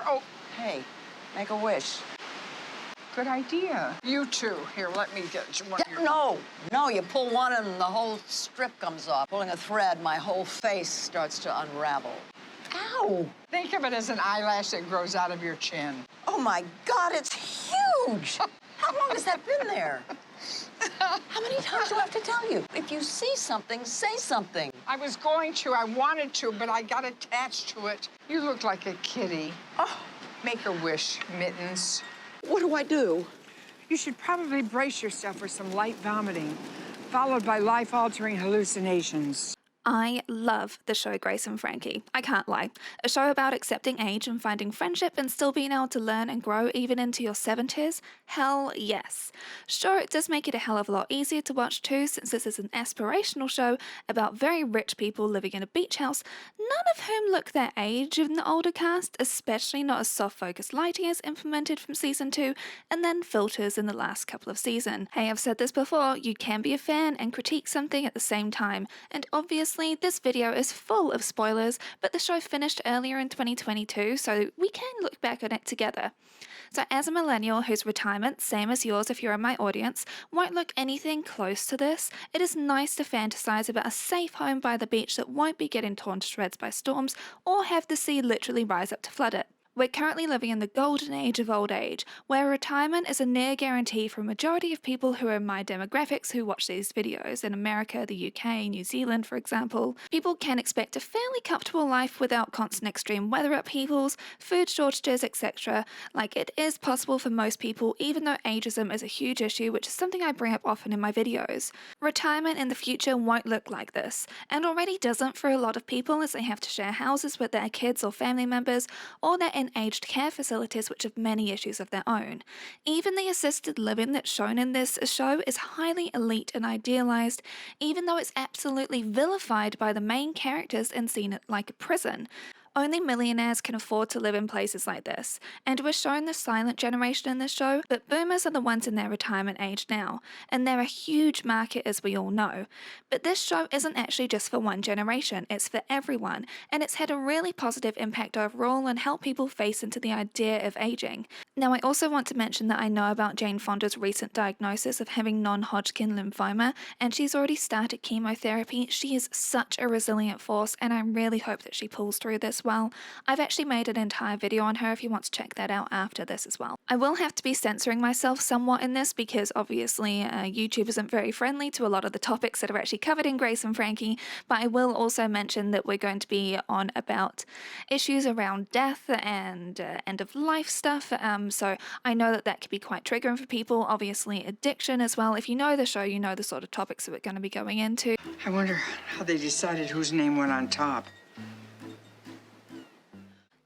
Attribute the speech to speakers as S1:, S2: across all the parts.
S1: Oh,
S2: Hey, make a wish.
S1: good idea. You too. Here, let me get one of your...
S2: No, you pull one and the whole strip comes off. Pulling a thread, my whole face starts to unravel. Ow!
S1: Think of it as an eyelash that grows out of your chin.
S2: Oh my God, it's huge! How long has that been there? How many times do I have to tell you? If you see something, say something.
S1: I was going to, I wanted to, but I got attached to it. You look like a kitty.
S2: Oh,
S1: Make a wish, Mittens.
S2: what do I do?
S1: You should probably brace yourself for some light vomiting, followed by life-altering hallucinations.
S3: I love the show Grace and Frankie. I can't lie. A show about accepting age and finding friendship and still being able to learn and grow even into your 70s? Hell yes. Sure, it does make it a hell of a lot easier to watch too, since this is an aspirational show about very rich people living in a beach house, none of whom look their age in the older cast, especially not as soft-focused lighting as implemented from season 2, and then filters in the last couple of seasons. Hey, I've said this before, you can be a fan and critique something at the same time, and obviously this video is full of spoilers, but the show finished earlier in 2022, so we can look back on it together. So as a millennial whose retirement, same as yours if you're in my audience, won't look anything close to this, it is nice to fantasize about a safe home by the beach that won't be getting torn to shreds by storms or have the sea literally rise up to flood it. We're currently living in the golden age of old age, where retirement is a near guarantee for a majority of people who are in my demographics who watch these videos. In America, the UK, New Zealand, for example, people can expect a fairly comfortable life without constant extreme weather upheavals, food shortages, etc. Like, it is possible for most people, even though ageism is a huge issue, which is something I bring up often in my videos. Retirement in the future won't look like this, and already doesn't for a lot of people, as they have to share houses with their kids or family members, or they're in aged care facilities which have many issues of their own. Even the assisted living that's shown in this show is highly elite and idealized, even though it's absolutely vilified by the main characters and seen like a prison. Only millionaires can afford to live in places like this, and we're shown the silent generation in this show, but boomers are the ones in their retirement age now, and they're a huge market as we all know. But this show isn't actually just for one generation, it's for everyone, and it's had a really positive impact overall and helped people face into the idea of aging. Now, I also want to mention that I know about Jane Fonda's recent diagnosis of having non-Hodgkin lymphoma, and she's already started chemotherapy. She is such a resilient force, and I really hope that she pulls through this well. I've actually made an entire video on her if you want to check that out after this as well. I will have to be censoring myself somewhat in this because obviously YouTube isn't very friendly to a lot of the topics that are actually covered in Grace and Frankie, but I will also mention that we're going to be on about issues around death and end of life stuff, so I know that that could be quite triggering for people. Obviously addiction as well. If you know the show, you know the sort of topics that we're going to be going into.
S1: I wonder how they decided whose name went on top.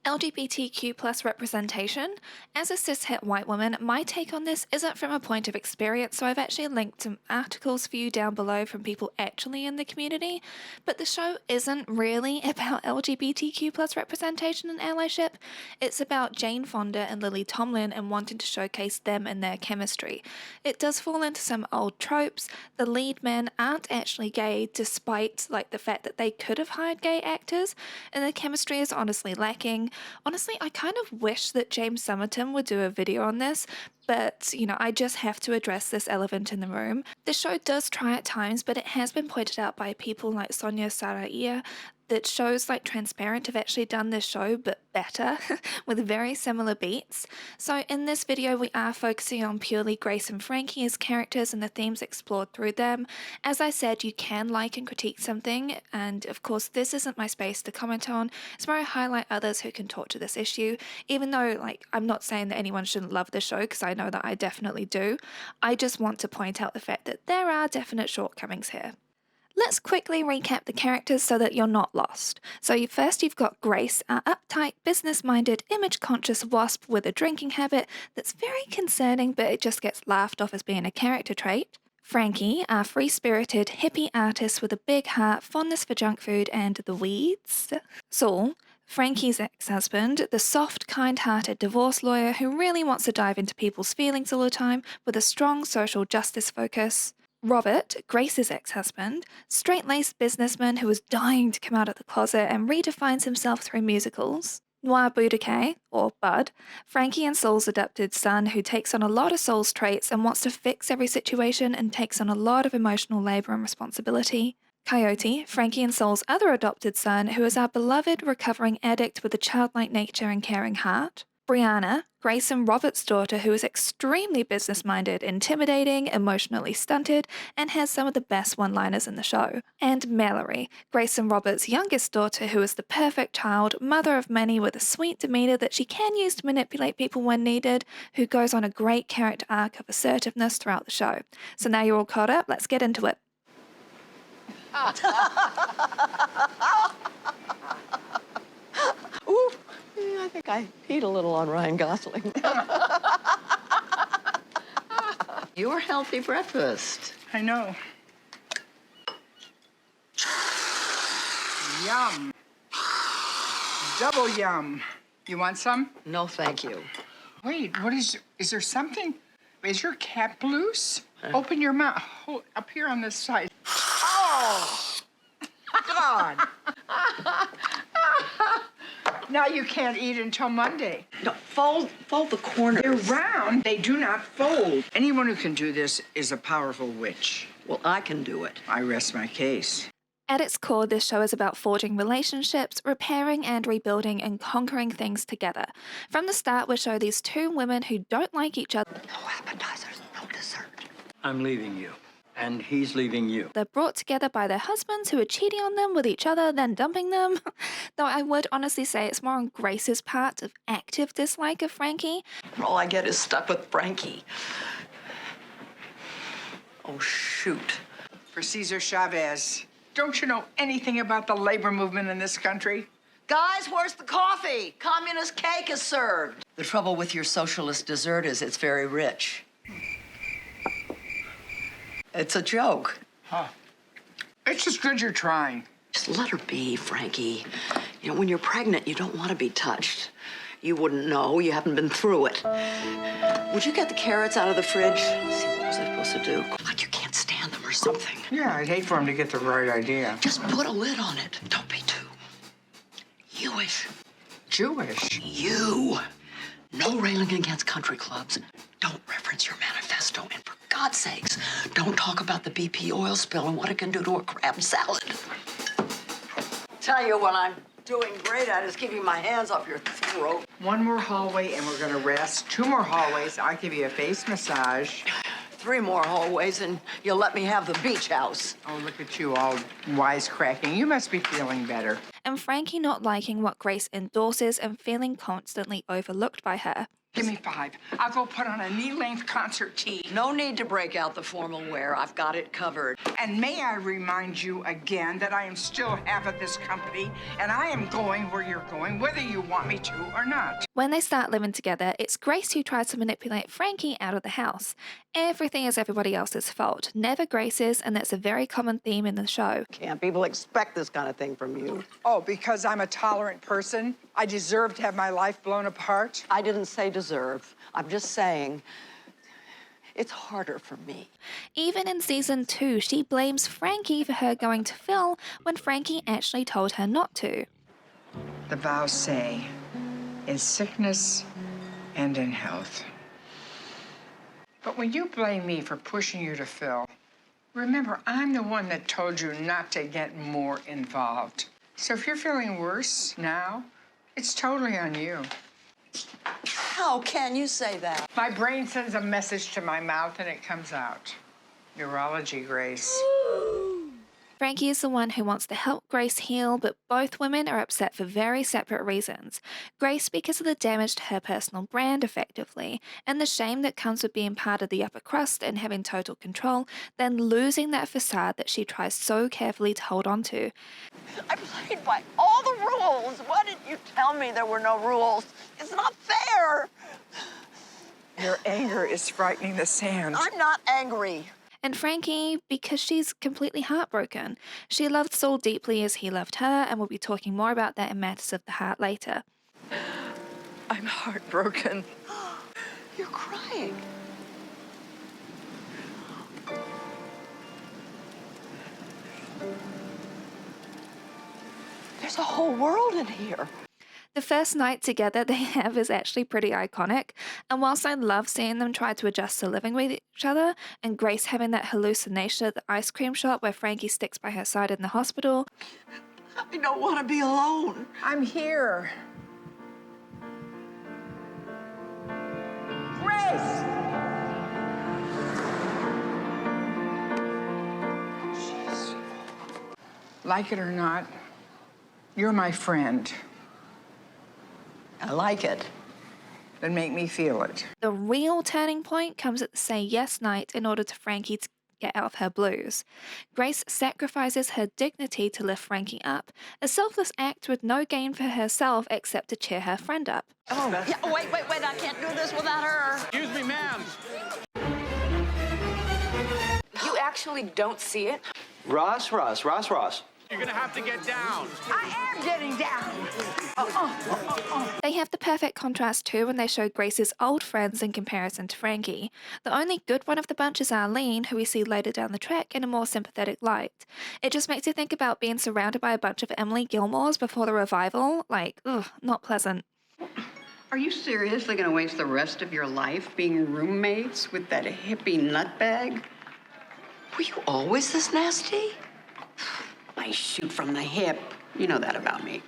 S3: LGBTQ+ representation. As a cishet white woman, my take on this isn't from a point of experience, so I've actually linked some articles for you down below from people actually in the community, but the show isn't really about LGBTQ+ representation and allyship. It's about Jane Fonda and Lily Tomlin and wanting to showcase them and their chemistry. It does fall into some old tropes. The lead men aren't actually gay, despite like the fact that they could have hired gay actors, and the chemistry is honestly lacking. Honestly, I kind of wish that James Somerton would do a video on this, but, you know, I just have to address this elephant in the room. The show does try at times, but it has been pointed out by people like Sonia Saraiya that shows like Transparent have actually done this show, but better, with very similar beats. So in this video, we are focusing on purely Grace and Frankie as characters and the themes explored through them. As I said, you can like and critique something, and of course this isn't my space to comment on. It's where I highlight others who can talk to this issue, even though like I'm not saying that anyone shouldn't love the show, because I know that I definitely do. I just want to point out the fact that there are definite shortcomings here. Let's quickly recap the characters so that you're not lost. So first you've got Grace, our uptight, business-minded, image-conscious wasp with a drinking habit that's very concerning, but it just gets laughed off as being a character trait. Frankie, our free-spirited, hippie artist with a big heart, fondness for junk food and the weeds. Saul, Frankie's ex-husband, the soft, kind-hearted divorce lawyer who really wants to dive into people's feelings all the time with a strong social justice focus. Robert, Grace's ex-husband, straight-laced businessman who is dying to come out of the closet and redefines himself through musicals. Noir Boudiquet, or Bud, Frankie and Saul's adopted son who takes on a lot of Saul's traits and wants to fix every situation and takes on a lot of emotional labor and responsibility. Coyote, Frankie and Saul's other adopted son who is our beloved recovering addict with a childlike nature and caring heart. Brianna, Grace and Robert's daughter who is extremely business-minded, intimidating, emotionally stunted, and has some of the best one-liners in the show. And Mallory, Grace and Robert's youngest daughter who is the perfect child, mother of many with a sweet demeanor that she can use to manipulate people when needed, who goes on a great character arc of assertiveness throughout the show. So now you're all caught up, let's get into it.
S2: Ooh, I think I peed a little on Ryan Gosling. Your healthy breakfast.
S1: I know. Yum. Double yum. You want some?
S2: No, thank you.
S1: Wait, what is there something? Is your cap loose? Open your mouth. Hold, up here on this side. Oh! God! Now you can't eat until Monday.
S2: No, fold the corners.
S1: They're round. They do not fold. Anyone who can do this is a powerful witch.
S2: Well, I can do it.
S1: I rest my case.
S3: At its core, this show is about forging relationships, repairing and rebuilding, and conquering things together. From the start, we show these two women who don't like each other.
S2: No appetizers, no dessert.
S4: I'm leaving you, and he's leaving you.
S3: They're brought together by their husbands who are cheating on them with each other, then dumping them. Though I would honestly say it's more on Grace's part of active dislike of Frankie.
S2: All I get is stuck with Frankie. Oh, shoot.
S1: For Cesar Chavez. Don't you know anything about the labor movement in this country?
S2: Guys, where's the coffee? Communist cake is served. The trouble with your socialist dessert is it's very rich. It's a joke.
S1: Huh. It's just good you're trying.
S2: Just let her be, Frankie. You know, when you're pregnant, you don't want to be touched. You wouldn't know. You haven't been through it. Would you get the carrots out of the fridge? Let's see, what was I supposed to do? Like you can't stand them or something.
S1: Yeah, I'd hate for him to get the right idea.
S2: Just put a lid on it. Don't be too Jewish.
S1: Jewish?
S2: You. No railing against country clubs. Don't reference your manifesto. And for God's sakes, don't talk about the BP oil spill and what it can do to a crab salad. Tell you what I'm doing great at is keeping my hands off your throat.
S1: One more hallway and we're gonna rest. 2 more hallways, I'll give you a face massage.
S2: 3 more hallways and you'll let me have the beach house.
S1: Oh, look at you all wisecracking. You must be feeling better.
S3: And Frankie not liking what Grace endorses and feeling constantly overlooked by her.
S1: Give me 5. I'll go put on a knee-length concert tee.
S2: No need to break out the formal wear. I've got it covered.
S1: And may I remind you again that I am still half of this company, and I am going where you're going, whether you want me to or not.
S3: When they start living together, it's Grace who tries to manipulate Frankie out of the house. Everything is everybody else's fault, never Grace's, and that's a very common theme in the show.
S2: Can't people expect this kind of thing from you?
S1: Oh, because I'm a tolerant person, I deserve to have my life blown apart?
S2: I didn't say deserve. I'm just saying it's harder for me.
S3: Even in season 2, she blames Frankie for her going to Phil when Frankie actually told her not to.
S1: The vows say, in sickness and in health. But when you blame me for pushing you to Phil, remember, I'm the one that told you not to get more involved. So if you're feeling worse now, it's totally on you.
S2: How can you say that?
S1: My brain sends a message to my mouth and it comes out. Neurology, Grace.
S3: Frankie is the one who wants to help Grace heal, but both women are upset for very separate reasons. Grace because of the damage to her personal brand, effectively, and the shame that comes with being part of the upper crust and having total control, then losing that facade that she tries so carefully to hold on to.
S2: I played by all the rules. Why didn't you tell me there were no rules? It's not fair.
S1: Your anger is frightening the sand.
S2: I'm not angry.
S3: And Frankie, because she's completely heartbroken. She loved Saul deeply as he loved her, and we'll be talking more about that in Matters of the Heart later.
S2: I'm heartbroken. You're crying. There's a whole world in here.
S3: The first night together they have is actually pretty iconic, and whilst I love seeing them try to adjust to living with each other, and Grace having that hallucination at the ice cream shop where Frankie sticks by her side in the hospital.
S2: I don't want to be alone.
S1: I'm here. Grace! Jeez. Like it or not, you're my friend.
S2: I like it.
S1: Then make me feel it.
S3: The real turning point comes at the say yes night in order to Frankie to get out of her blues. Grace sacrifices her dignity to lift Frankie up, a selfless act with no gain for herself except to cheer her friend up.
S2: Oh, yeah, wait, I can't do this without her.
S5: Excuse me, ma'am.
S6: You actually don't see it?
S5: Ross. You're gonna have to get down.
S1: I am getting down.
S3: They have the perfect contrast too when they show Grace's old friends in comparison to Frankie. The only good one of the bunch is Arlene, who we see later down the track in a more sympathetic light. It just makes you think about being surrounded by a bunch of Emily Gilmores before the revival. Like, ugh, not pleasant.
S2: Are you seriously going to waste the rest of your life being roommates with that hippie nutbag? Were you always this nasty? I shoot from the hip. You know that about me.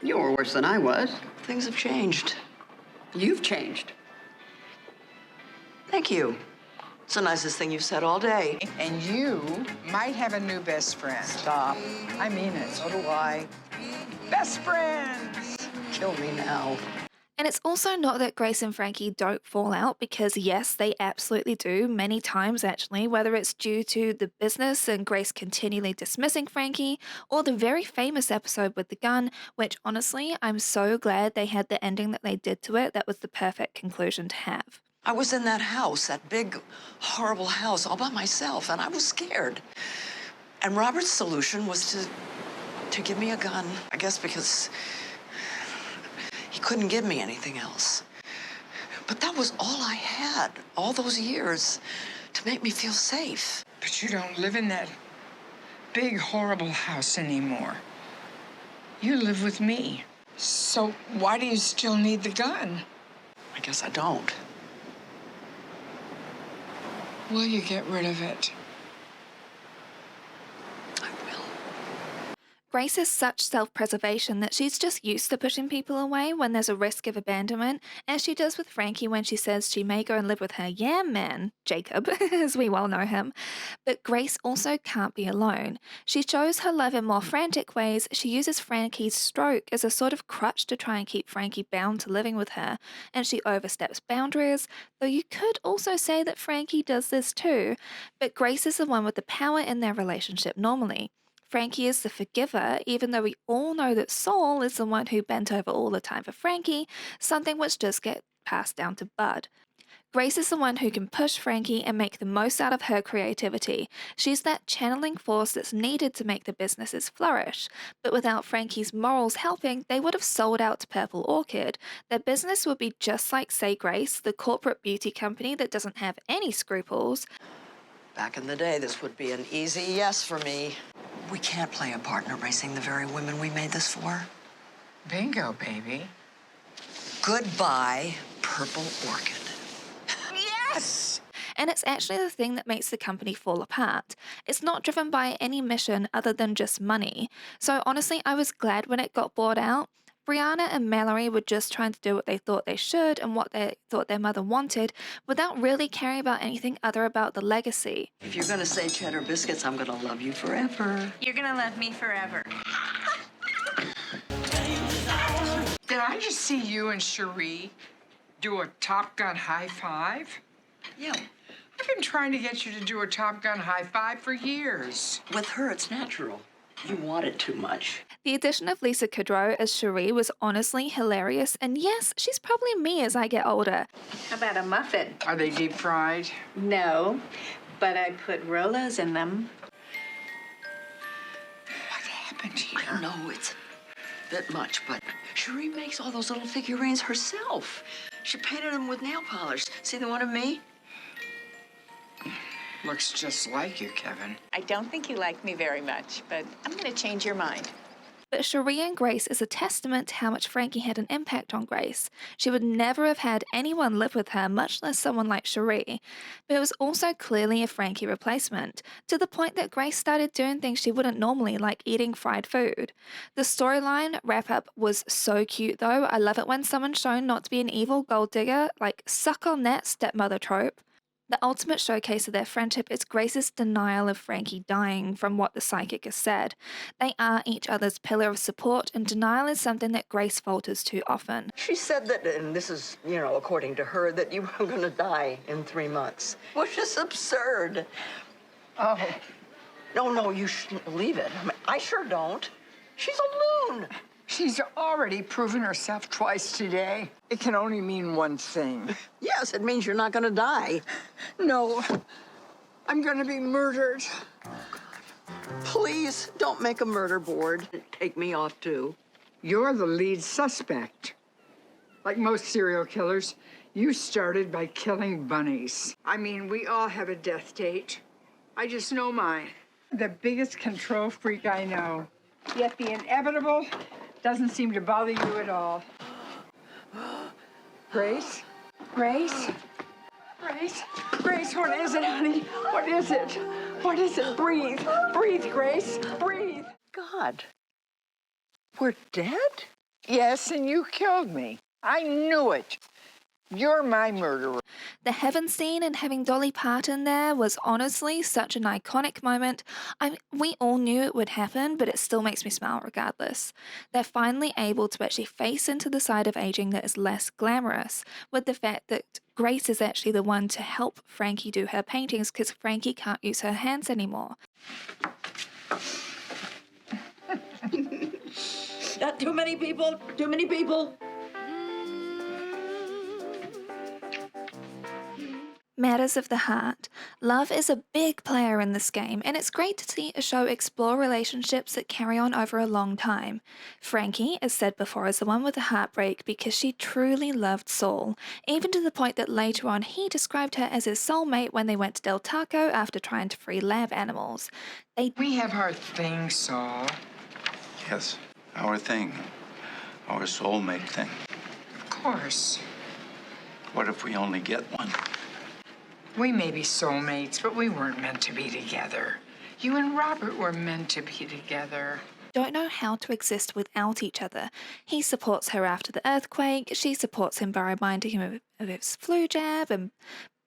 S2: You were worse than I was. Things have changed. You've changed. Thank you. It's the nicest thing you've said all day.
S1: And you might have a new best friend.
S2: Stop.
S1: I mean it.
S2: So do I.
S1: Best friends!
S2: Kill me now.
S3: And it's also not that Grace and Frankie don't fall out, because yes, they absolutely do, many times actually, whether it's due to the business and Grace continually dismissing Frankie, or the very famous episode with the gun, which honestly, I'm so glad they had the ending that they did to it. That was the perfect conclusion to have.
S2: I was in that house, that big, horrible house, all by myself, and I was scared. And Robert's solution was to give me a gun, I guess because he couldn't give me anything else. But that was all I had, all those years, to make me feel safe.
S1: But you don't live in that big, horrible house anymore. You live with me. So why do you still need the gun?
S2: I guess I don't.
S1: Will you get rid of it?
S2: I will.
S3: Grace is such self-preservation that she's just used to pushing people away when there's a risk of abandonment, as she does with Frankie when she says she may go and live with her yeah man, Jacob, as we well know him. But Grace also can't be alone. She shows her love in more frantic ways. She uses Frankie's stroke as a sort of crutch to try and keep Frankie bound to living with her, and she oversteps boundaries, though you could also say that Frankie does this too, but Grace is the one with the power in their relationship normally. Frankie is the forgiver, even though we all know that Saul is the one who bent over all the time for Frankie, something which does get passed down to Bud. Grace is the one who can push Frankie and make the most out of her creativity. She's that channeling force that's needed to make the businesses flourish. But without Frankie's morals helping, they would have sold out to Purple Orchid. Their business would be just like Say Grace, the corporate beauty company that doesn't have any scruples.
S2: Back in the day, this would be an easy yes for me. We can't play a part in erasing the very women we made this for.
S1: Bingo, baby.
S2: Goodbye, Purple Orchid.
S1: Yes!
S3: And it's actually the thing that makes the company fall apart. It's not driven by any mission other than just money. So honestly, I was glad when it got bought out. Brianna and Mallory were just trying to do what they thought they should and what they thought their mother wanted, without really caring about anything other about the legacy.
S2: If you're gonna say cheddar biscuits, I'm gonna love you forever.
S6: You're gonna love me forever.
S1: Did I just see you and Cherie do a Top Gun high five?
S2: Yeah,
S1: I've been trying to get you to do a Top Gun high five for years.
S2: with her, it's natural. You want it too much.
S3: The addition of Lisa Kudrow as Cherie was honestly hilarious, and yes, she's probably me as I get older.
S6: How about a muffin?
S1: Are they deep fried?
S6: No, but I put Rolos in them.
S1: What happened here?
S2: I know it's a bit much, but Cherie makes all those little figurines herself. She painted them with nail polish. See the one of me?
S1: Looks just like you, Kevin.
S6: I don't think you like me very much, but I'm gonna change your mind.
S3: But Cherie and Grace is a testament to how much Frankie had an impact on Grace. She would never have had anyone live with her, much less someone like Cherie. But it was also clearly a Frankie replacement, to the point that Grace started doing things she wouldn't normally, like eating fried food. The storyline wrap-up was so cute though. I love it when someone's shown not to be an evil gold digger, like suck on that stepmother trope. The ultimate showcase of their friendship is Grace's denial of Frankie dying from what the psychic has said. They are each other's pillar of support, and denial is something that Grace falters too often.
S2: She said that, and this is, according to her, that you were going to die in 3 months, which is absurd.
S1: Oh,
S2: No, you shouldn't believe it. I sure don't. She's a loon.
S1: she's already proven herself twice today. It can only mean one thing.
S2: Yes, it means you're not going to die.
S1: No, I'm going to be murdered.
S2: Please don't make a murder board. Take me off, too.
S1: You're the lead suspect. Like most serial killers, you started by killing bunnies. I mean, we all have a death date. I just know mine. The biggest control freak I know. Yet the inevitable doesn't seem to bother you at all. Grace? Grace? Grace? Grace, what is it, honey? What is it? What is it? Breathe. Breathe, Grace. Breathe.
S2: God. We're dead?
S1: Yes, and you killed me. I knew it. You're my murderer.
S3: The heaven scene and having Dolly Parton there was honestly such an iconic moment. We all knew it would happen, but it still makes me smile regardless. They're finally able to actually face into the side of aging that is less glamorous, with the fact that Grace is actually the one to help Frankie do her paintings because Frankie can't use her hands anymore.
S2: Not too many people. Too many people.
S3: Matters of the heart. Love is a big player in this game, and it's great to see a show explore relationships that carry on over a long time. Frankie, as said before, is the one with the heartbreak because she truly loved Saul, even to the point that later on he described her as his soulmate when they went to Del Taco after trying to free lab animals.
S1: We have our thing, Saul.
S7: Yes, our thing. Our soulmate thing.
S1: Of course.
S7: What if we only get one?
S1: We may be soulmates, but we weren't meant to be together. You and Robert were meant to be together.
S3: Don't know how to exist without each other. He supports her after the earthquake, she supports him by reminding him of his flu jab, and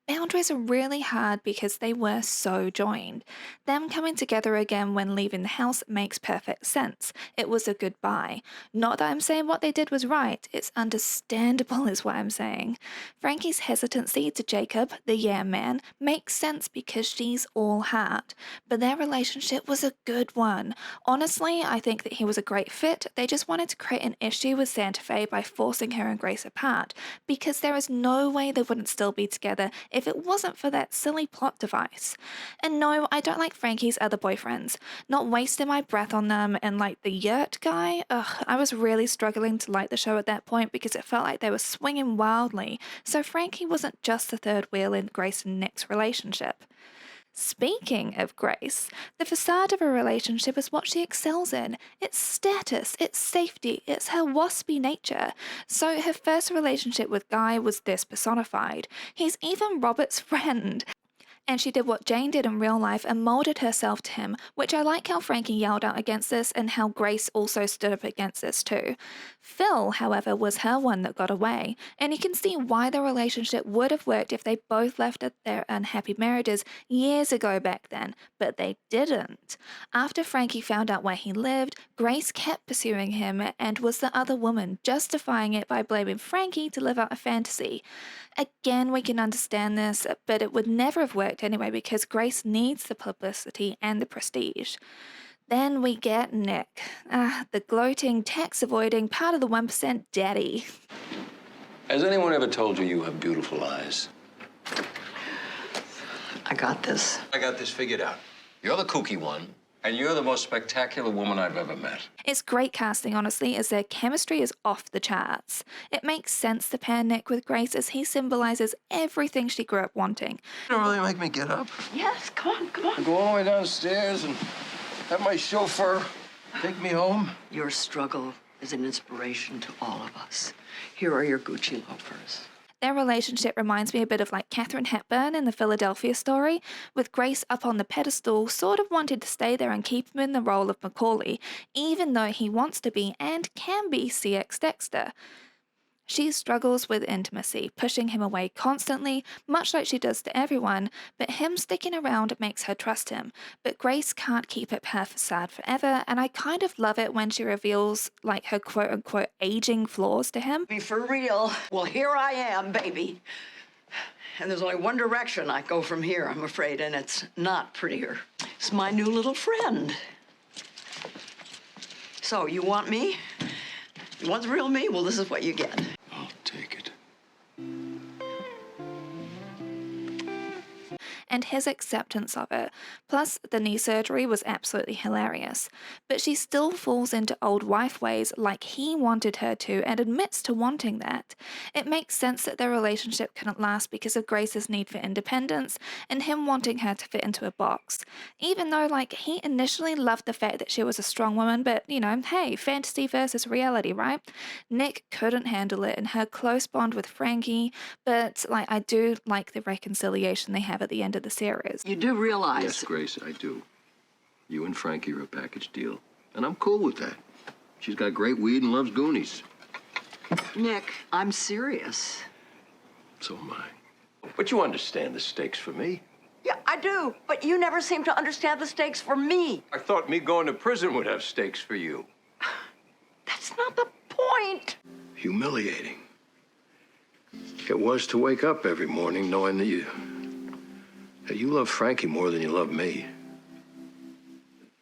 S3: boundaries are really hard because they were so joined. Them coming together again when leaving the house makes perfect sense. It was a goodbye. Not that I'm saying what they did was right, it's understandable is what I'm saying. Frankie's hesitancy to Jacob, the yeah man, makes sense because she's all heart. But their relationship was a good one. Honestly, I think that he was a great fit. They just wanted to create an issue with Santa Fe by forcing her and Grace apart, because there is no way they wouldn't still be together if it wasn't for that silly plot device. And no, I don't like Frankie's other boyfriends. Not wasting my breath on them, and like the yurt guy, I was really struggling to like the show at that point because it felt like they were swinging wildly, so Frankie wasn't just the third wheel in Grace and Nick's relationship. Speaking of Grace, the facade of a relationship is what she excels in. It's status, it's safety, it's her waspy nature. So her first relationship with Guy was this personified. He's even Robert's friend. And she did what Jane did in real life and molded herself to him, which I like how Frankie yelled out against this and how Grace also stood up against this too. Phil, however, was her one that got away, and you can see why the relationship would have worked if they both left their unhappy marriages years ago back then, but they didn't. After Frankie found out where he lived, Grace kept pursuing him and was the other woman, justifying it by blaming Frankie to live out a fantasy. Again, we can understand this, but it would never have worked anyway because Grace needs the publicity and the prestige. Then we get Nick, the gloating, tax-avoiding, part of the 1% daddy.
S8: Has anyone ever told you you have beautiful eyes?
S2: I got this.
S8: I got this figured out. You're the kooky one, and you're the most spectacular woman I've ever met.
S3: It's great casting, honestly, as their chemistry is off the charts. It makes sense to pair Nick with Grace as he symbolizes everything she grew up wanting.
S7: You don't really make me get up.
S2: Yes, come on.
S8: Go all the way downstairs and have my chauffeur
S7: Take me home.
S2: Your struggle is an inspiration to all of us. Here are your Gucci loafers.
S3: Their relationship reminds me a bit of like Katharine Hepburn in the Philadelphia Story, with Grace up on the pedestal, sort of wanted to stay there and keep him in the role of Macaulay, even though he wants to be and can be CX Dexter. She struggles with intimacy, pushing him away constantly, much like she does to everyone, but him sticking around makes her trust him. But Grace can't keep up her facade forever, and I kind of love it when she reveals, like, her quote-unquote aging flaws to him.
S2: Be for real. Well, here I am, baby. And there's only one direction I go from here, I'm afraid, and it's not prettier. It's my new little friend. So, you want me? You want the real me? Well, this is what you get.
S7: I'll take it.
S3: And his acceptance of it. Plus, the knee surgery was absolutely hilarious. But she still falls into old wife ways like he wanted her to and admits to wanting that. It makes sense that their relationship couldn't last because of Grace's need for independence and him wanting her to fit into a box. Even though, like, he initially loved the fact that she was a strong woman, but, you know, hey, fantasy versus reality, right? Nick couldn't handle it and her close bond with Frankie, but, like, I do like the reconciliation they have at the end of the series.
S2: You do realize...
S9: Yes, Grace, I do. You and Frankie are a package deal. And I'm cool with that. She's got great weed and loves Goonies.
S2: Nick, I'm serious.
S9: So am I. But you understand the stakes for me.
S2: Yeah, I do, but you never seem to understand the stakes for me.
S9: I thought me going to prison would have stakes for you.
S2: That's not the point.
S9: Humiliating. It was to wake up every morning knowing that you love Frankie more than you love me.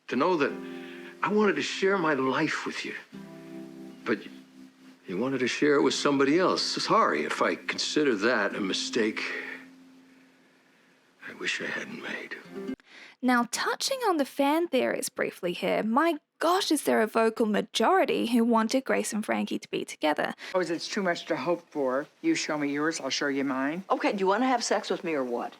S9: To know that I wanted to share my life with you, but you wanted to share it with somebody else. Sorry if I consider that a mistake I wish I hadn't made.
S3: Now, touching on the fan theories briefly here, my gosh, is there a vocal majority who wanted Grace and Frankie to be together?
S1: Suppose it's too much to hope for. You show me yours, I'll show you mine.
S2: Okay, do you want to have sex with me or what?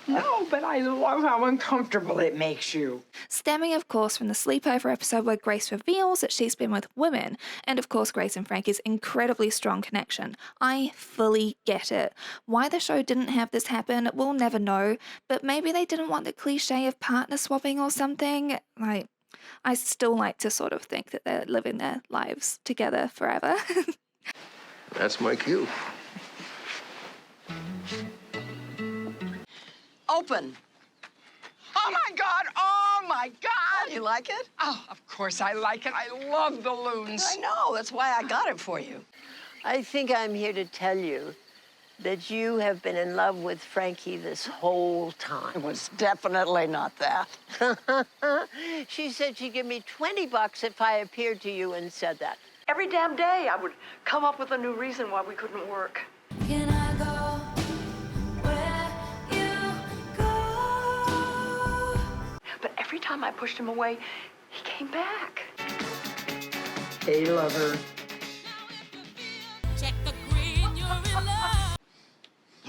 S1: No, but I love how uncomfortable it makes you.
S3: Stemming, of course, from the sleepover episode where Grace reveals that she's been with women, and of course Grace and Frankie's incredibly strong connection. I fully get it. Why the show didn't have this happen, we'll never know, but maybe they didn't want the cliche of partner swapping or something. Like, I still like to sort of think that they're living their lives together forever.
S9: That's my cue.
S2: Open.
S1: Oh my God! Oh my God!
S2: You like it?
S1: Oh, of course I like it. I love balloons.
S2: I know. That's why I got it for you.
S10: I think I'm here to tell you that you have been in love with Frankie this whole time.
S2: It was definitely not that.
S10: She said she'd give me $20 if I appeared to you and said that.
S2: Every damn day I would come up with a new reason why we couldn't work.
S3: Can I go where you go?
S2: But every time I pushed him away, he came back.
S1: Hey, lover.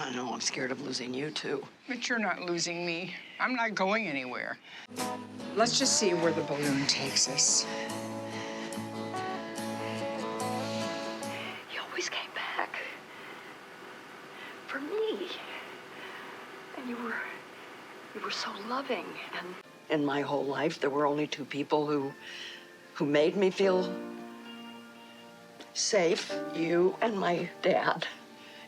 S2: I know, I'm scared of losing you, too.
S1: But you're not losing me. I'm not going anywhere. Let's just see where the balloon takes us.
S2: He always came back. For me. And you were so loving. And in my whole life, there were only two people who made me feel safe, you and my dad.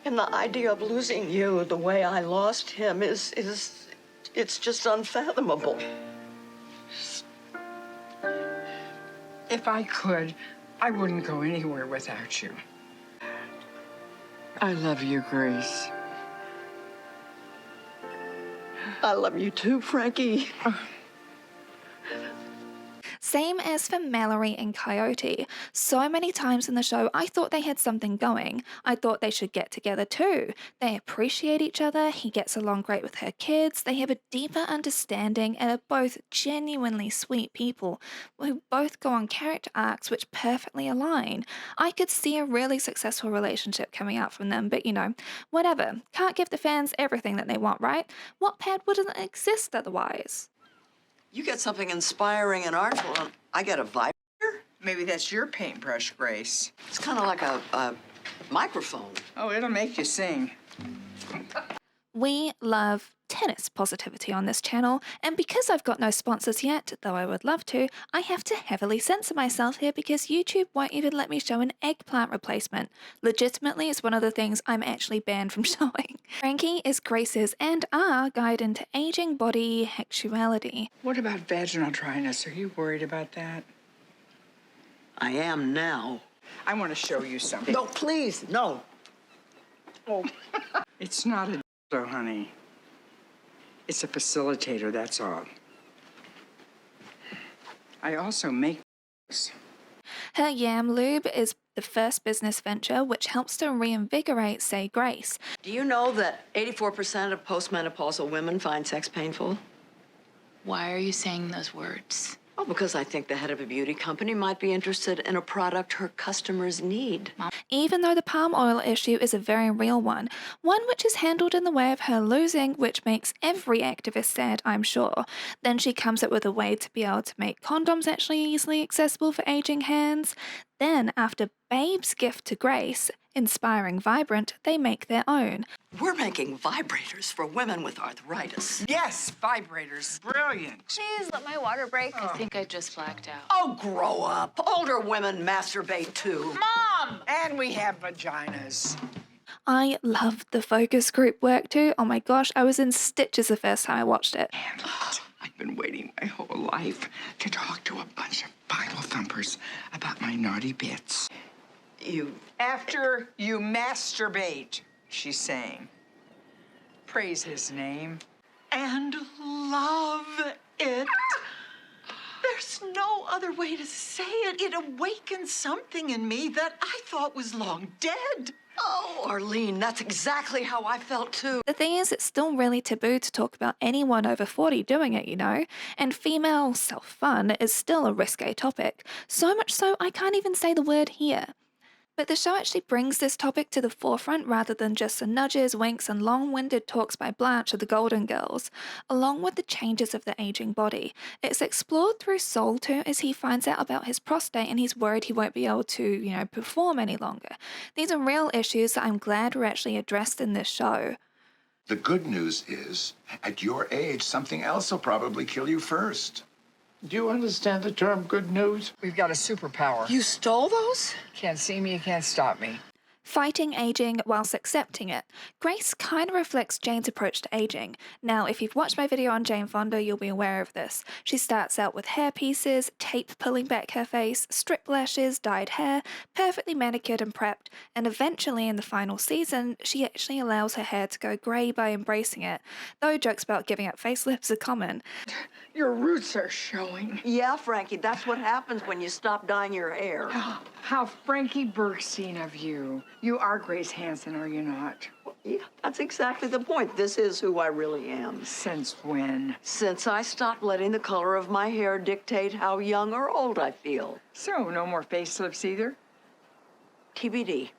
S2: And the idea of losing you the way I lost him it's just unfathomable.
S1: If I could, I wouldn't go anywhere without you. I love you, Grace.
S2: I love you too, Frankie.
S3: Same as for Mallory and Coyote. So many times in the show, I thought they had something going. I thought they should get together too. They appreciate each other, he gets along great with her kids, they have a deeper understanding and are both genuinely sweet people who both go on character arcs which perfectly align. I could see a really successful relationship coming out from them, but you know, whatever. Can't give the fans everything that they want, right? Wattpad wouldn't exist otherwise.
S2: You get something inspiring and artful, and I get a vibrator?
S1: Maybe that's your paintbrush, Grace.
S2: It's kind of like a microphone.
S1: Oh, it'll make you sing.
S3: We love tennis positivity on this channel, and because I've got no sponsors yet, though I would love to, I have to heavily censor myself here because YouTube won't even let me show an eggplant replacement. Legitimately, it's one of the things I'm actually banned from showing. Frankie is Grace's and our guide into aging, body, sexuality.
S1: What about vaginal dryness? Are you worried about that?
S2: I am now.
S1: I want to show you something.
S2: No, please, no.
S1: Oh. It's not a dildo, honey. It's a facilitator, that's all. I also make this.
S3: Her Yam Lube is the first business venture which helps to reinvigorate Say Grace.
S2: Do you know that 84% of postmenopausal women find sex painful?
S6: Why are you saying those words?
S2: Oh, because I think the head of a beauty company might be interested in a product her customers need.
S3: Even though the palm oil issue is a very real one which is handled in the way of her losing, which makes every activist sad, I'm sure. Then she comes up with a way to be able to make condoms actually easily accessible for aging hands. Then, after Babe's gift to Grace, inspiring Vibrant, they make their own.
S2: We're making vibrators for women with arthritis.
S1: Yes, vibrators. Brilliant.
S6: Please let my water break. I think I just blacked out.
S2: Oh, grow up. Older women masturbate too.
S1: Mom! And we have vaginas.
S3: I love the focus group work too. Oh my gosh, I was in stitches the first time I watched it.
S1: I've been waiting my whole life to talk to a bunch of Bible thumpers about my naughty bits. After you masturbate, she's saying. Praise his name.
S2: And love it. There's no other way to say it. It awakens something in me that I thought was long dead. Oh, Arlene, that's exactly how I felt too.
S3: The thing is, it's still really taboo to talk about anyone over 40 doing it, you know? And female self-fun is still a risque topic. So much so, I can't even say the word here. But the show actually brings this topic to the forefront rather than just the nudges, winks, and long-winded talks by Blanche of the Golden Girls, along with the changes of the aging body. It's explored through Soul too, as he finds out about his prostate and he's worried he won't be able to, perform any longer. These are real issues that I'm glad were actually addressed in this show.
S11: The good news is, at your age, something else will probably kill you first.
S7: Do you understand the term good news?
S1: We've got a superpower.
S2: You stole those?
S1: Can't see me, you can't stop me.
S3: Fighting aging whilst accepting it. Grace kind of reflects Jane's approach to aging. Now, if you've watched my video on Jane Fonda, you'll be aware of this. She starts out with hair pieces, tape pulling back her face, strip lashes, dyed hair, perfectly manicured and prepped, and eventually in the final season, she actually allows her hair to go grey by embracing it, though jokes about giving up facelifts are common.
S1: Your roots are showing.
S2: Yeah, Frankie, that's what happens when you stop dyeing your hair.
S1: How Frankie Bergstein of you. You are Grace Hansen, are you not?
S2: Yeah, that's exactly the point. This is who I really am.
S1: Since when?
S2: Since I stopped letting the color of my hair dictate how young or old I feel.
S1: So, no more facelifts either?
S2: TBD.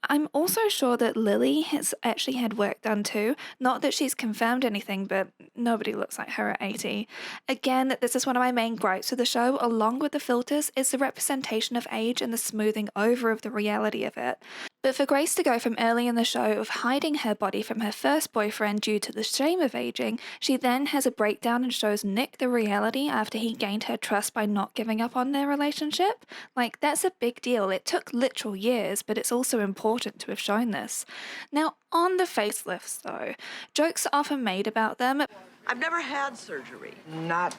S3: I'm also sure that Lily has actually had work done too. Not that she's confirmed anything, but nobody looks like her at 80. Again, this is one of my main gripes with the show, along with the filters, is the representation of age and the smoothing over of the reality of it. But for Grace to go from early in the show of hiding her body from her first boyfriend due to the shame of aging, she then has a breakdown and shows Nick the reality after he gained her trust by not giving up on their relationship. Like, that's a big deal. It took literal years, but it's also important to have shown this. Now, on the facelifts though, jokes are often made about them.
S2: I've never had surgery.
S1: Not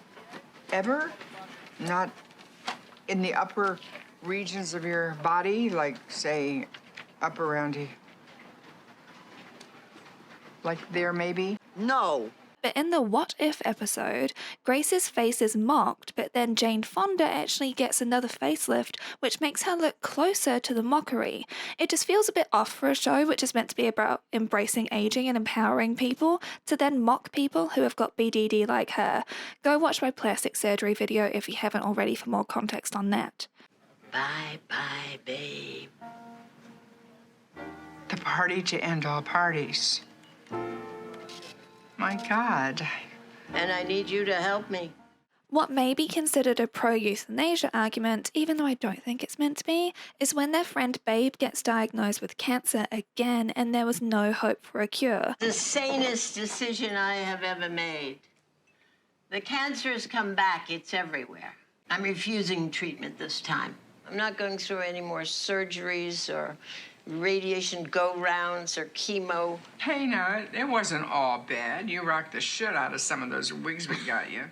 S1: ever? Not in the upper regions of your body, like, say, up around here? Like there, maybe?
S2: No.
S3: But in the What If episode, Grace's face is mocked, but then Jane Fonda actually gets another facelift, which makes her look closer to the mockery. It just feels a bit off for a show which is meant to be about embracing aging and empowering people, to then mock people who have got BDD like her. Go watch my plastic surgery video if you haven't already for more context on that.
S2: Bye-bye, babe.
S1: The party to end all parties. My God.
S10: And I need you to help me.
S3: What may be considered a pro-euthanasia argument, even though I don't think it's meant to be, is when their friend Babe gets diagnosed with cancer again and there was no hope for a cure.
S10: The sanest decision I have ever made. The cancer has come back. It's everywhere. I'm refusing treatment this time. I'm not going through any more surgeries or radiation go-rounds or chemo.
S1: Hey, now, it wasn't all bad. You rocked the shit out of some of those wigs we got you.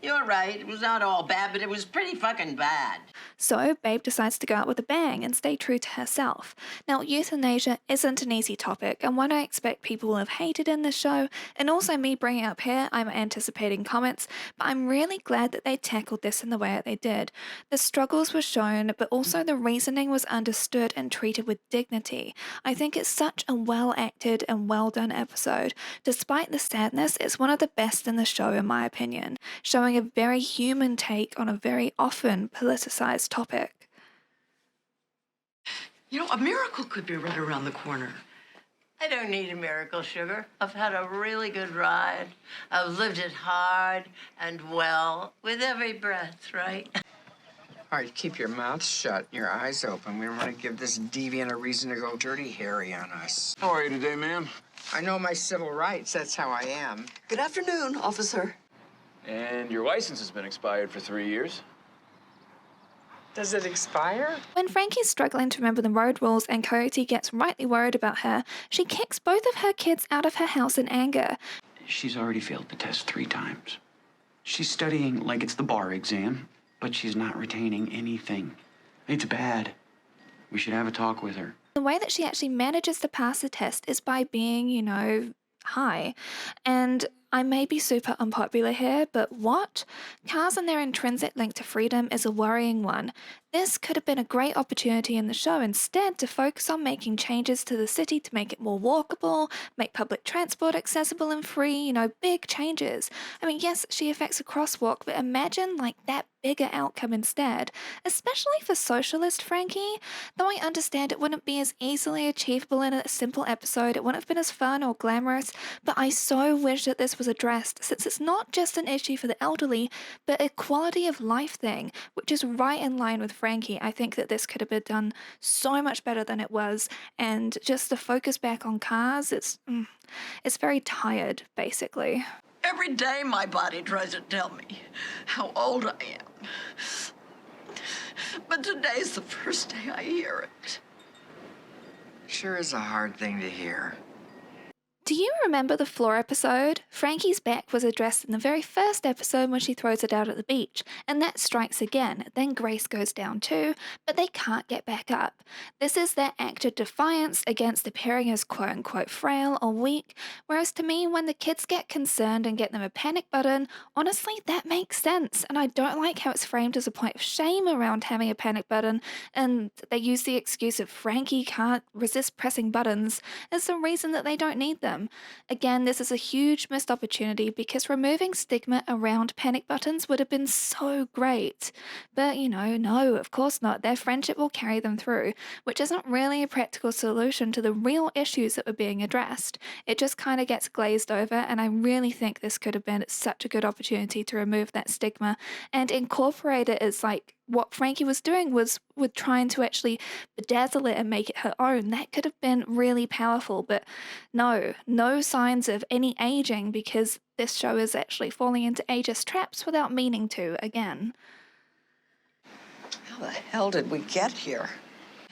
S10: You're right. It was not all bad, but it was pretty fucking bad.
S3: So Babe decides to go out with a bang and stay true to herself. Now, euthanasia isn't an easy topic, and one I expect people will have hated in this show, and also me bringing it up here, I'm anticipating comments, but I'm really glad that they tackled this in the way that they did. The struggles were shown, but also the reasoning was understood and treated with dignity. I think it's such a well-acted and well-done episode. Despite the sadness, it's one of the best in the show in my opinion, showing a very human take on a very often politicized topic.
S2: You know, a miracle could be right around the corner.
S10: I don't need a miracle, sugar. I've had a really good ride. I've lived it hard and well with every breath, right?
S1: All right, keep your mouth shut and your eyes open. We don't want to give this deviant a reason to go dirty Harry on us.
S5: How are you today, ma'am?
S1: I know my civil rights. That's how I am.
S2: Good afternoon, officer.
S5: And your license has been expired for 3 years.
S1: Does it expire?
S3: When Frankie's struggling to remember the road rules and Coyote gets rightly worried about her, she kicks both of her kids out of her house in anger.
S12: She's already failed the test 3 times. She's studying like it's the bar exam, but she's not retaining anything. It's bad. We should have a talk with her.
S3: The way that she actually manages to pass the test is by being, you know, high. And I may be super unpopular here, but what? Cars and their intrinsic link to freedom is a worrying one. This could have been a great opportunity in the show instead to focus on making changes to the city to make it more walkable, make public transport accessible and free, you know, big changes. I mean, yes, she affects a crosswalk, but imagine like that bigger outcome instead, especially for socialist Frankie. Though I understand it wouldn't be as easily achievable in a simple episode, it wouldn't have been as fun or glamorous, but I so wish that this was addressed, since it's not just an issue for the elderly, but a quality of life thing, which is right in line with Frankie. I think that this could have been done so much better than it was, and just the focus back on cars, it's very tired, basically.
S2: Every day my body tries to tell me how old I am. But today's the first day I hear it.
S1: Sure is a hard thing to hear.
S3: Do you remember the floor episode? Frankie's back was addressed in the very first episode when she throws it out at the beach, and that strikes again. Then Grace goes down too, but they can't get back up. This is their act of defiance against appearing as quote-unquote frail or weak, whereas to me, when the kids get concerned and get them a panic button, honestly, that makes sense, and I don't like how it's framed as a point of shame around having a panic button, and they use the excuse of Frankie can't resist pressing buttons as the reason that they don't need them. Again, this is a huge missed opportunity because removing stigma around panic buttons would have been so great. But, you know, no, of course not. Their friendship will carry them through, which isn't really a practical solution to the real issues that were being addressed. It just kind of gets glazed over, and I really think this could have been such a good opportunity to remove that stigma and incorporate it as like what Frankie was doing was with trying to actually bedazzle it and make it her own. That could have been really powerful, but no signs of any aging because this show is actually falling into ageist traps without meaning to again.
S2: How the hell did we get here?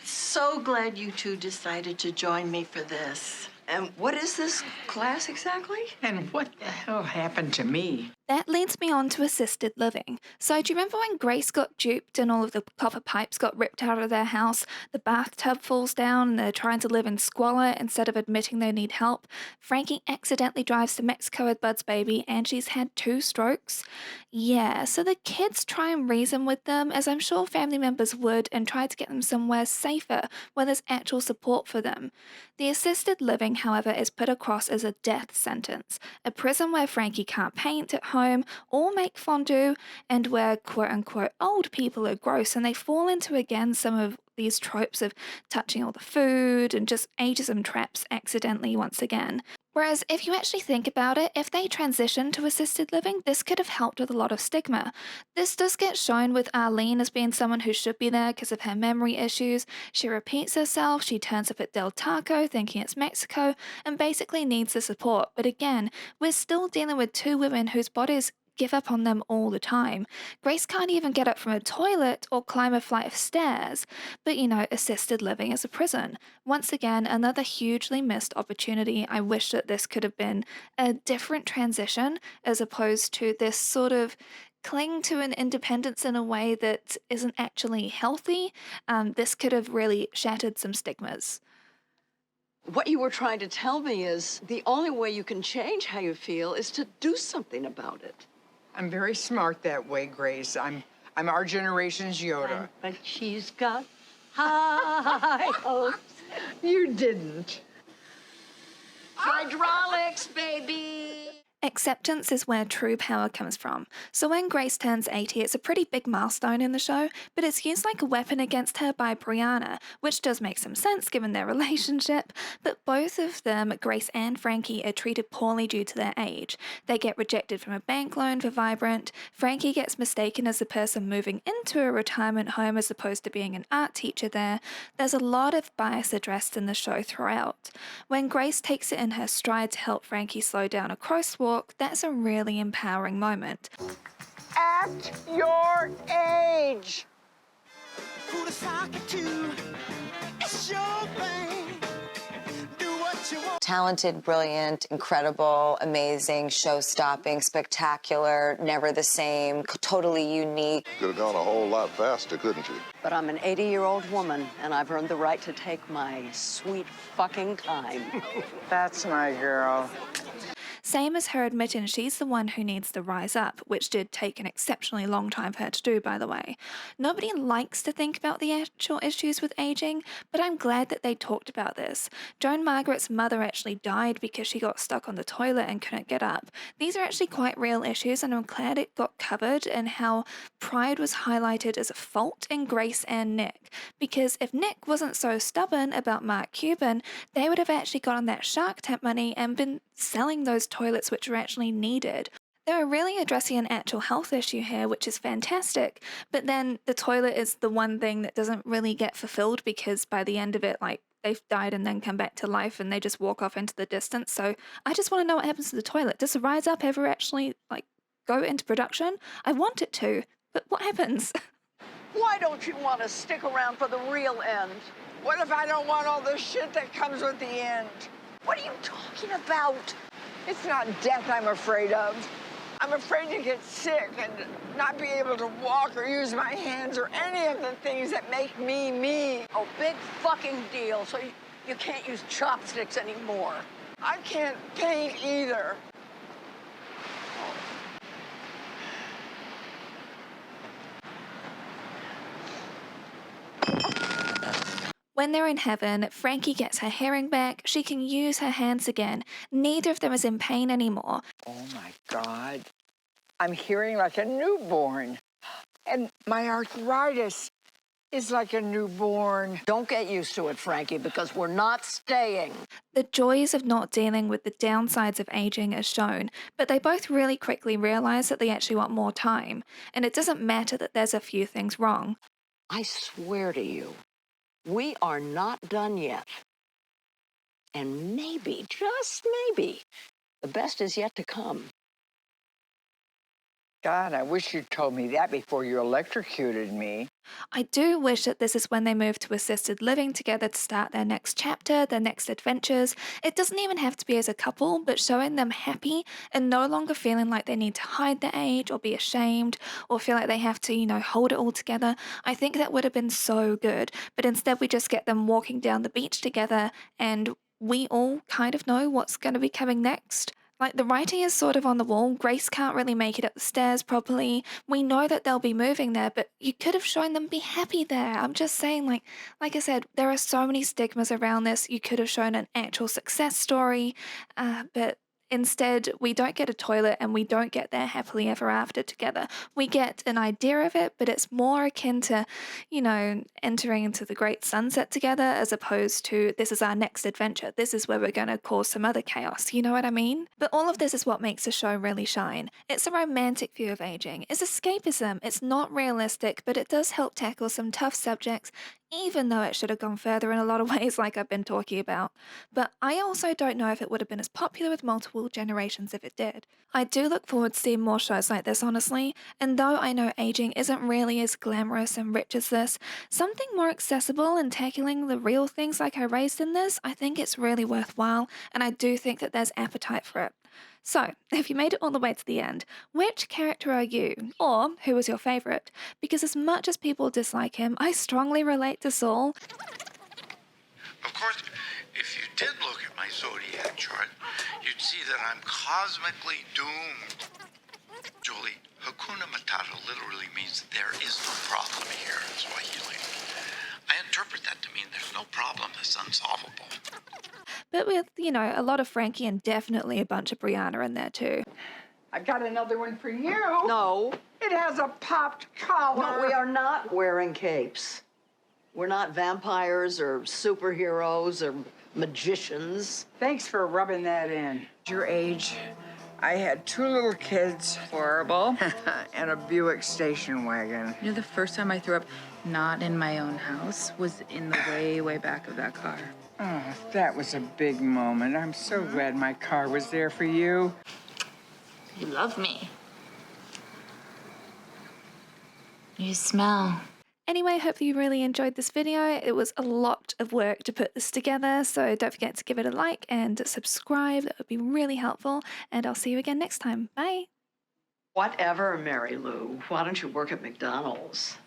S10: So glad you two decided to join me for this.
S2: And what is this class exactly?
S1: And what the hell happened to me?
S3: That leads me on to assisted living. So do you remember when Grace got duped and all of the copper pipes got ripped out of their house? The bathtub falls down and they're trying to live in squalor instead of admitting they need help. Frankie accidentally drives to Mexico with Bud's baby and she's had 2 strokes. Yeah, so the kids try and reason with them, as I'm sure family members would, and try to get them somewhere safer where there's actual support for them. The assisted living, however, is put across as a death sentence, a prison where Frankie can't paint at home or make fondue, and where quote-unquote old people are gross and they fall into again some of these tropes of touching all the food and just ageism traps accidentally once again. Whereas if you actually think about it, if they transitioned to assisted living, this could have helped with a lot of stigma. This does get shown with Arlene as being someone who should be there because of her memory issues. She repeats herself, she turns up at Del Taco thinking it's Mexico, and basically needs the support. But again, we're still dealing with two women whose bodies give up on them all the time. Grace can't even get up from a toilet or climb a flight of stairs. But assisted living is a prison. Once again, another hugely missed opportunity. I wish that this could have been a different transition as opposed to this sort of cling to an independence in a way that isn't actually healthy. This could have really shattered some stigmas.
S2: What you were trying to tell me is the only way you can change how you feel is to do something about it.
S1: I'm very smart that way, Grace. I'm our generation's Yoda.
S10: But she's got high hopes.
S1: You didn't.
S2: Hydraulics, baby!
S3: Acceptance is where true power comes from. So when Grace turns 80, it's a pretty big milestone in the show, but it's used like a weapon against her by Brianna, which does make some sense given their relationship, but both of them, Grace and Frankie, are treated poorly due to their age. They get rejected from a bank loan for Vibrant, Frankie gets mistaken as the person moving into a retirement home as opposed to being an art teacher there. There's a lot of bias addressed in the show throughout. When Grace takes it in her stride to help Frankie slow down a crosswalk, that's a really empowering moment.
S1: At your age.
S13: Who to sock it to? It's your thing. Do what you want.
S14: Talented, brilliant, incredible, amazing, show-stopping, spectacular, never the same, totally unique.
S15: Could have gone a whole lot faster, couldn't you?
S2: But I'm an 80-year-old woman, and I've earned the right to take my sweet fucking time.
S1: That's my girl.
S3: Same as her admitting she's the one who needs to rise up, which did take an exceptionally long time for her to do, by the way. Nobody likes to think about the actual issues with aging, but I'm glad that they talked about this. Joan Margaret's mother actually died because she got stuck on the toilet and couldn't get up. These are actually quite real issues, and I'm glad it got covered and how pride was highlighted as a fault in Grace and Nick. Because if Nick wasn't so stubborn about Mark Cuban, they would have actually gotten that Shark Tank money and been selling those toilets which are actually needed. They're really addressing an actual health issue here, which is fantastic, but then the toilet is the one thing that doesn't really get fulfilled because by the end of it, they've died and then come back to life and they just walk off into the distance. So I just want to know what happens to the toilet. Does the Rise Up ever actually go into production? I want it to, but what happens?
S2: Why don't you want to stick around for the real end?
S1: What if I don't want all the shit that comes with the end?
S2: What are you talking about?
S1: It's not death I'm afraid of. I'm afraid to get sick and not be able to walk or use my hands or any of the things that make me me.
S2: Oh, big fucking deal. So you can't use chopsticks anymore.
S1: I can't paint either.
S3: When they're in heaven, Frankie gets her hearing back, she can use her hands again. Neither of them is in pain anymore.
S1: Oh my God. I'm hearing like a newborn. And my arthritis is like a newborn.
S2: Don't get used to it, Frankie, because we're not staying.
S3: The joys of not dealing with the downsides of aging are shown, but they both really quickly realize that they actually want more time. And it doesn't matter that there's a few things wrong.
S2: I swear to you, we are not done yet. And maybe, just maybe, the best is yet to come.
S1: God, I wish you'd told me that before you electrocuted me.
S3: I do wish that this is when they move to assisted living together to start their next chapter, their next adventures. It doesn't even have to be as a couple, but showing them happy and no longer feeling like they need to hide their age or be ashamed or feel like they have to, hold it all together. I think that would have been so good. But instead we just get them walking down the beach together and we all kind of know what's going to be coming next. The writing is sort of on the wall. Grace can't really make it up the stairs properly. We know that they'll be moving there, but you could have shown them be happy there. I'm just saying, like I said, there are so many stigmas around this. You could have shown an actual success story, but Instead, we don't get a toilet and we don't get their happily ever after together. We get an idea of it, but it's more akin to, entering into the great sunset together as opposed to this is our next adventure. This is where we're going to cause some other chaos. You know what I mean? But all of this is what makes the show really shine. It's a romantic view of aging. It's escapism. It's not realistic, but it does help tackle some tough subjects, even though it should have gone further in a lot of ways like I've been talking about. But I also don't know if it would have been as popular with multiple generations if it did. I do look forward to seeing more shows like this, honestly, and though I know aging isn't really as glamorous and rich as this, something more accessible and tackling the real things like I raised in this, I think it's really worthwhile, and I do think that there's appetite for it. So, if you made it all the way to the end, which character are you? Or who was your favourite? Because as much as people dislike him, I strongly relate to Saul.
S7: Of course, if you did look at my zodiac chart, you'd see that I'm cosmically doomed. Julie, Hakuna Matata literally means there is no problem here in Swahili. I interpret that to mean there's no problem that's unsolvable.
S3: But with, a lot of Frankie and definitely a bunch of Brianna in there too.
S1: I got another one for you.
S2: No.
S1: It has a popped collar.
S2: No, we are not wearing capes. We're not vampires or superheroes or magicians.
S1: Thanks for rubbing that in. Your age, I had 2 little kids.
S6: Horrible.
S1: And a Buick station wagon.
S6: The first time I threw up, not in my own house, was in the way, way back of that car.
S1: Oh, that was a big moment. I'm so glad my car was there for you.
S6: You love me. You smell.
S3: Anyway, hope you really enjoyed this video. It was a lot of work to put this together, so don't forget to give it a like and subscribe. That would be really helpful, and I'll see you again next time. Bye.
S2: Whatever, Mary Lou. Why don't you work at McDonald's?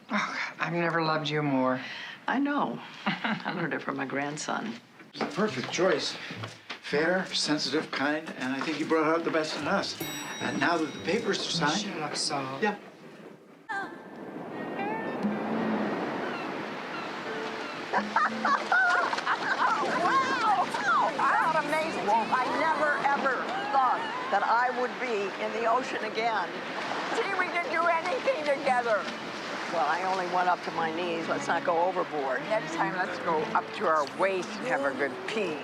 S1: Oh, I've never loved you more.
S2: I know. I learned it from my grandson.
S7: It's the perfect choice. Fair, sensitive, kind, and I think you brought out the best in us. And now that the papers are signed...
S1: Shut up, Saul.
S7: Yeah.
S2: Wow, amazing. I never, ever thought that I would be in the ocean again.
S1: See, we didn't do anything together.
S2: Well, I only went up to my knees. Let's not go overboard.
S1: Next time, let's go up to our waist and have a good pee.